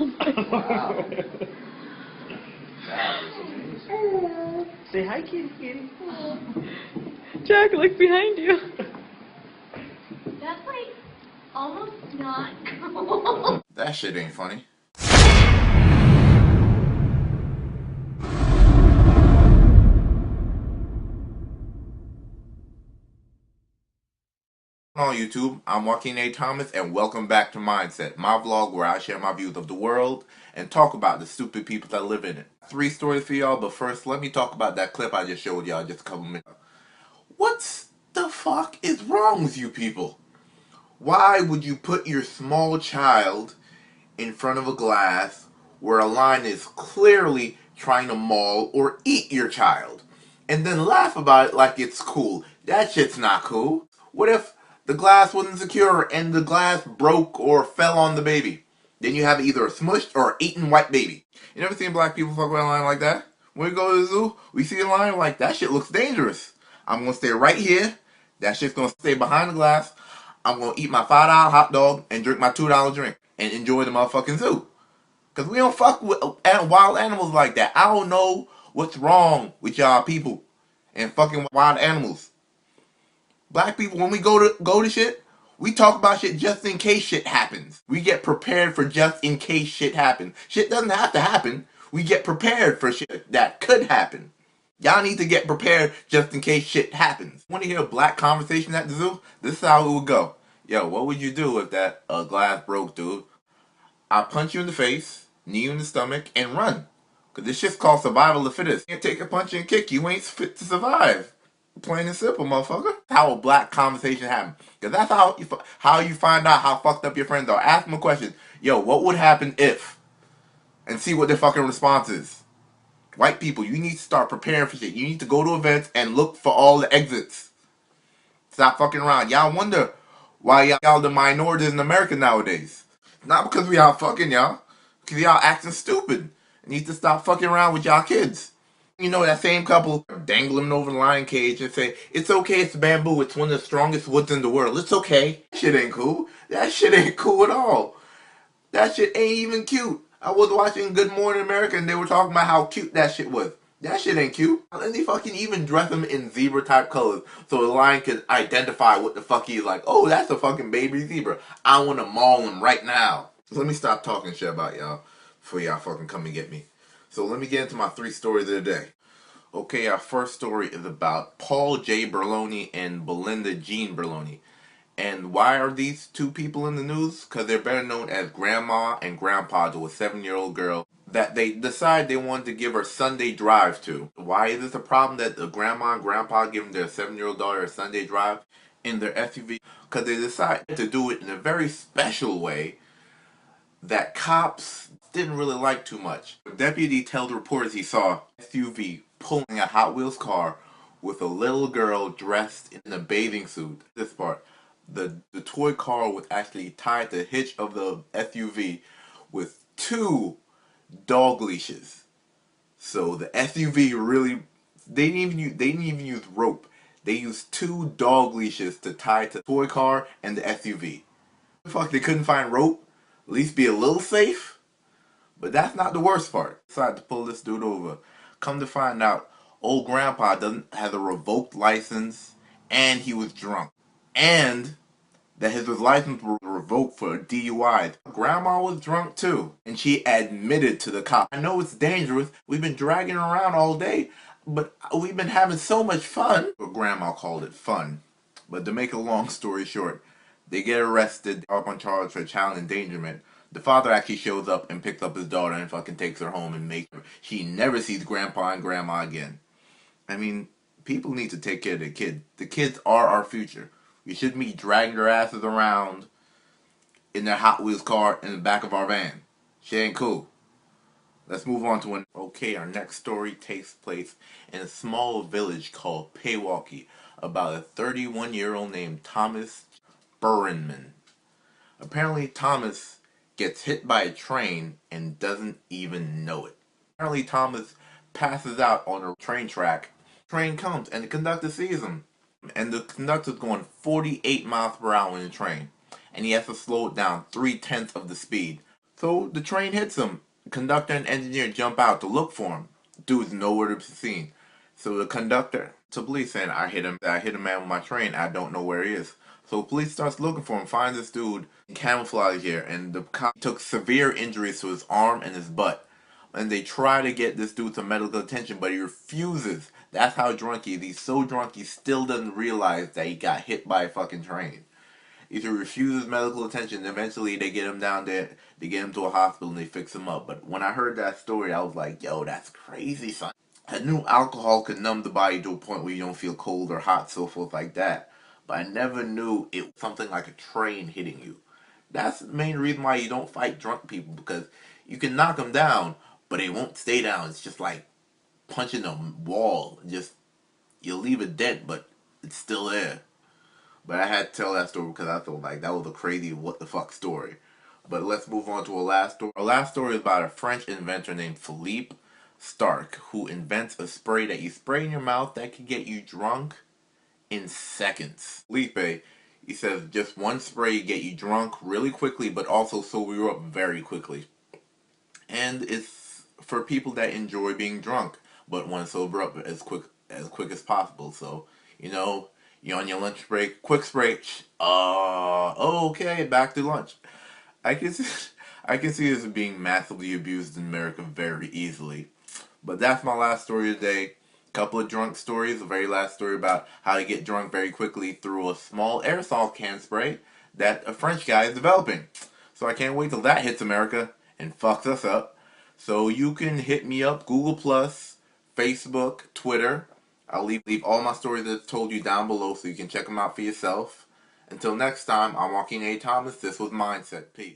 Wow. Say hi, kitty, kitty. Jack, look behind you. That's like almost not cool. That shit ain't funny. On YouTube, I'm Joaquin A. Thomas, and welcome back to Mindset, my vlog where I share my views of the world and talk about the stupid people that live in it. 3 stories for y'all, but first let me talk about that clip I just showed y'all just a couple minutes ago. What the fuck is wrong with you people? Why would you put your small child in front of a glass where a lion is clearly trying to maul or eat your child and then laugh about it like it's cool? That shit's not cool. What if the glass wasn't secure and the glass broke or fell on the baby? Then you have either a smushed or eaten white baby. You never seen black people fuck with a lion like that? When we go to the zoo, we see a lion like, that shit looks dangerous. I'm gonna stay right here. That shit's gonna stay behind the glass. I'm gonna eat my $5 hot dog and drink my $2 drink and enjoy the motherfucking zoo. Cause we don't fuck with wild animals like that. I don't know what's wrong with y'all people and fucking wild animals. Black people, when we go to shit, we talk about shit just in case shit happens. We get prepared for just in case shit happens. Shit doesn't have to happen. We get prepared for shit that could happen. Y'all need to get prepared just in case shit happens. Want to hear a black conversation at the zoo? This is how it would go. Yo, what would you do if that glass broke, dude? I'll punch you in the face, knee you in the stomach, and run. Cause this shit's called survival of the fittest. You can't take a punch and kick. You ain't fit to survive. Plain and simple, motherfucker. How a black conversation happen. Cause that's how you find out how fucked up your friends are. Ask them a question. Yo, what would happen if? And see what their fucking response is. White people, you need to start preparing for shit. You need to go to events and look for all the exits. Stop fucking around. Y'all wonder why y'all the minorities in America nowadays. Not because we out fucking y'all. Because y'all acting stupid. You need to stop fucking around with y'all kids. You know that same couple dangling over the lion cage and say, it's okay, it's bamboo, it's one of the strongest woods in the world. It's okay. That shit ain't cool. That shit ain't cool at all. That shit ain't even cute. I was watching Good Morning America and they were talking about how cute that shit was. That shit ain't cute. And they fucking even dress him in zebra type colors so the lion could identify what the fuck he's like. Oh, that's a fucking baby zebra. I want to maul him right now. So let me stop talking shit about y'all before y'all fucking come and get me. So let me get into my 3 stories of the day. Okay, our first story is about Paul J. Berloni and Belinda Jean Berloni. And why are these 2 people in the news? Because they're better known as Grandma and Grandpa to a 7-year-old girl that they decide they wanted to give her Sunday drive to. Why is this a problem that the Grandma and Grandpa giving their 7-year-old daughter a Sunday drive in their SUV? Because they decided to do it in a very special way that cops didn't really like too much. The deputy told reporters he saw SUV pulling a Hot Wheels car with a little girl dressed in a bathing suit. This part. The toy car was actually tied to the hitch of the SUV with 2 dog leashes. So the SUV really, they didn't even use rope. They used 2 dog leashes to tie to the toy car and the SUV. Fuck, they couldn't find rope? At least be a little safe? But that's not the worst part. Decided to pull this dude over. Come to find out, old grandpa has a revoked license and he was drunk. And that his license was revoked for DUI. Grandma was drunk too, and she admitted to the cop. I know it's dangerous. We've been dragging her around all day, but we've been having so much fun. Or Grandma called it fun. But to make a long story short, they get arrested, up on charge for child endangerment. The father actually shows up and picks up his daughter and fucking takes her home and makes her. She never sees Grandpa and Grandma again. I mean, people need to take care of their kids. The kids are our future. We shouldn't be dragging their asses around in their Hot Wheels car in the back of our van. Shit ain't cool. Let's move on to one. Okay, our next story takes place in a small village called Pewaukee about a 31-year-old named Thomas Burrenman. Apparently, Thomas gets hit by a train and doesn't even know it. Apparently, Thomas passes out on a train track. Train comes and the conductor sees him. And the conductor's going 48 miles per hour in the train. And he has to slow it down 3/10 of the speed. So the train hits him. Conductor and engineer jump out to look for him. Dude's nowhere to be seen. So the conductor to police saying, I hit a man with my train. I don't know where he is. So police starts looking for him, finds this dude in camouflage here, and the cop took severe injuries to his arm and his butt. And they try to get this dude some medical attention, but he refuses. That's how drunk he is. He's so drunk he still doesn't realize that he got hit by a fucking train. He refuses medical attention. Eventually, they get him down there. They get him to a hospital and they fix him up. But when I heard that story, I was like, "Yo, that's crazy, son." I knew alcohol could numb the body to a point where you don't feel cold or hot, so forth like that. But I never knew it was something like a train hitting you. That's the main reason why you don't fight drunk people, because you can knock them down, but they won't stay down. It's just like punching a wall. Just you'll leave a dent, but it's still there. But I had to tell that story because I felt like that was a crazy what the fuck story. But let's move on to our last story. Our last story is about a French inventor named Philippe Starck, who invents a spray that you spray in your mouth that can get you drunk in seconds. Felipe, he says just one spray get you drunk really quickly, but also sober you up very quickly. And it's for people that enjoy being drunk, but want to sober up as quick as possible. So, you're on your lunch break, quick spray. Okay, back to lunch. I can see, I can see this being massively abused in America very easily. But that's my last story today. Couple of drunk stories. The very last story about how to get drunk very quickly through a small aerosol can spray that a French guy is developing. So I can't wait till that hits America and fucks us up. So you can hit me up, Google Plus, Facebook, Twitter. I'll leave all my stories that I've told you down below so you can check them out for yourself. Until next time, I'm Joaquin A. Thomas. This was Mindset. Peace.